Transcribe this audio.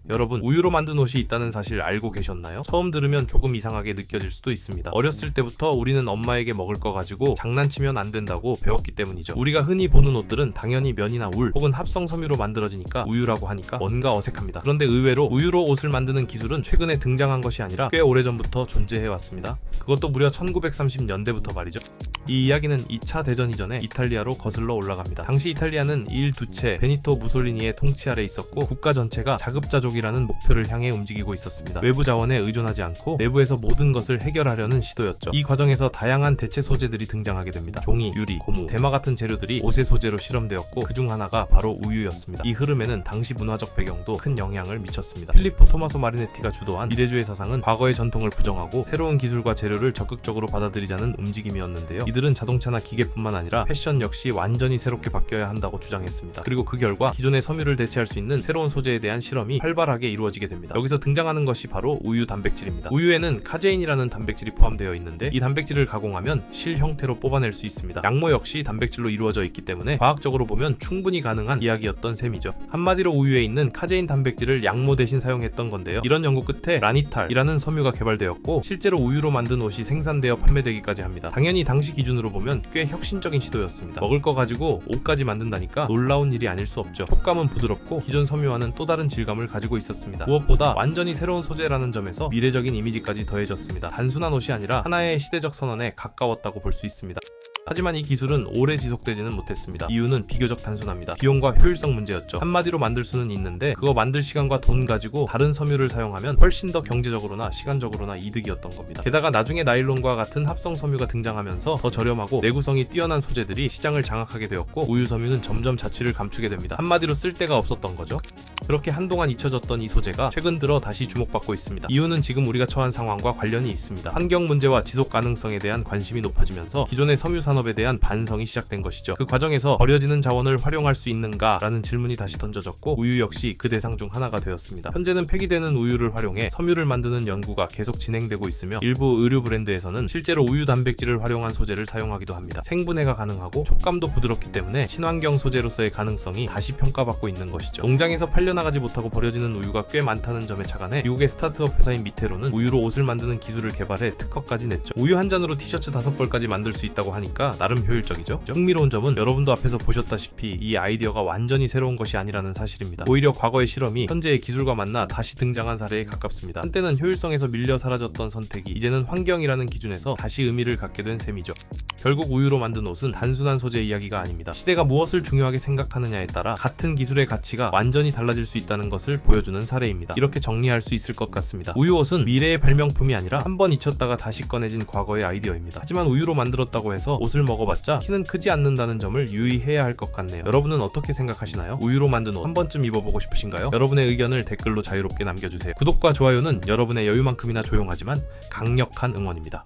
여러분, 우유로 만든 옷이 있다는 사실 알고 계셨나요? 처음 들으면 조금 이상하게 느껴질 수도 있습니다. 어렸을 때부터 우리는 엄마에게 먹을 거 가지고 장난치면 안 된다고 배웠기 때문이죠. 우리가 흔히 보는 옷들은 당연히 면이나 울 혹은 합성 섬유로 만들어지니까 우유라고 하니까 뭔가 어색합니다. 그런데 의외로 우유로 옷을 만드는 기술은 최근에 등장한 것이 아니라 꽤 오래전부터 존재해왔습니다. 그것도 무려 1930년대부터 말이죠. 이 이야기는 2차 대전 이전에 이탈리아로 거슬러 올라갑니다. 당시 이탈리아는 일 두체 베니토 무솔리니의 통치 아래 있었고 국가 전체가 자급자족이라는 목표를 향해 움직이고 있었습니다. 외부 자원에 의존하지 않고 내부에서 모든 것을 해결하려는 시도였죠. 이 과정에서 다양한 대체 소재들이 등장하게 됩니다. 종이, 유리, 고무, 대마 같은 재료들이 옷의 소재로 실험되었고 그중 하나가 바로 우유였습니다. 이 흐름에는 당시 문화적 배경도 큰 영향을 미쳤습니다. 필리포 토마소 마리네티가 주도한 미래주의 사상은 과거의 전통을 부정하고 새로운 기술과 재료를 적극적으로 받아들이자는 움직임이었는데요. 이들은 자동차나 기계뿐만 아니라 패션 역시 완전히 새롭게 바뀌어야 한다고 주장했습니다. 그리고 그 결과 기존의 섬유를 대체할 수 있는 새로운 소재에 대한 실험이 활발하게 이루어지게 됩니다. 여기서 등장하는 것이 바로 우유 단백질입니다. 우유에는 카제인이라는 단백질이 포함되어 있는데 이 단백질을 가공하면 실 형태로 뽑아낼 수 있습니다. 양모 역시 단백질로 이루어져 있기 때문에 과학적으로 보면 충분히 가능한 이야기였던 셈이죠. 한마디로 우유에 있는 카제인 단백질을 양모 대신 사용했던 건데요. 이런 연구 끝에 라니탈이라는 섬유가 개발되었고 실제로 우유로 만든 옷이 생산되어 판매되기까지 합니다. 당연히 당시 기준으로 보면 꽤 혁신적인 시도였습니다. 먹을 거 가지고 옷까지 만든다니까 놀라운 일이 아닐 수 없죠. 촉감은 부드럽고 기존 섬유와는 또 다른 질감을 가지고 있었습니다. 무엇보다 완전히 새로운 소재라는 점에서 미래적인 이미지까지 더해졌습니다. 단순한 옷이 아니라 하나의 시대적 선언에 가까웠다고 볼 수 있습니다. 하지만 이 기술은 오래 지속되지는 못했습니다. 이유는 비교적 단순합니다. 비용과 효율성 문제였죠. 한마디로 만들 수는 있는데 그거 만들 시간과 돈 가지고 다른 섬유를 사용하면 훨씬 더 경제적으로나 시간적으로나 이득이었던 겁니다. 게다가 나중에 나일론과 같은 합성 섬유가 등장하면서 더 저렴하고 내구성이 뛰어난 소재들이 시장을 장악하게 되었고 우유 섬유는 점점 자취를 감추게 됩니다. 한마디로 쓸 데가 없었던 거죠. 그렇게 한동안 잊혀졌던 이 소재가 최근 들어 다시 주목받고 있습니다. 이유는 지금 우리가 처한 상황과 관련이 있습니다. 환경 문제와 지속 가능성에 대한 관심이 높아지면서 기존의 섬유 산업에 대한 반성이 시작된 것이죠. 그 과정에서 버려지는 자원을 활용할 수 있는가라는 질문이 다시 던져졌고 우유 역시 그 대상 중 하나가 되었습니다. 현재는 폐기되는 우유를 활용해 섬유를 만드는 연구가 계속 진행되고 있으며 일부 의류 브랜드에서는 실제로 우유 단백질을 활용한 소재를 사용하기도 합니다. 생분해가 가능하고 촉감도 부드럽기 때문에 친환경 소재로서의 가능성이 다시 평가받고 있는 것이죠. 농장에서 팔려나가지 못하고 버려지는 우유가 꽤 많다는 점에 착안해 미국의 스타트업 회사인 미테로는 우유로 옷을 만드는 기술을 개발해 특허까지 냈죠. 우유 한 잔으로 티셔츠 5벌까지 만들 수 있다고 하니까 나름 효율적이죠. 흥미로운 점은 여러분도 앞에서 보셨다시피 이 아이디어가 완전히 새로운 것이 아니라는 사실입니다. 오히려 과거의 실험이 현재의 기술과 만나 다시 등장한 사례에 가깝습니다. 한때는 효율성에서 밀려 사라졌던 선택이 이제는 환경이라는 기준에서 다시 의미를 갖게 된 셈이죠. 결국 우유로 만든 옷은 단순한 소재 이야기가 아닙니다. 시대가 무엇을 중요하게 생각하느냐에 따라 같은 기술의 가치가 완전히 달라질 수 있다는 것을 보여주는 사례입니다. 이렇게 정리할 수 있을 것 같습니다. 우유옷은 미래의 발명품이 아니라 한번 잊혔다가 다시 꺼내진 과거의 아이디어입니다. 하지만 우유로 만들었다고 해서 옷을 먹어봤자 키는 크지 않는다는 점을 유의해야 할 것 같네요. 여러분은 어떻게 생각하시나요? 우유로 만든 옷 한 번쯤 입어보고 싶으신가요? 여러분의 의견을 댓글로 자유롭게 남겨주세요. 구독과 좋아요는 여러분의 여유만큼이나 조용하지만 강력한 응원입니다.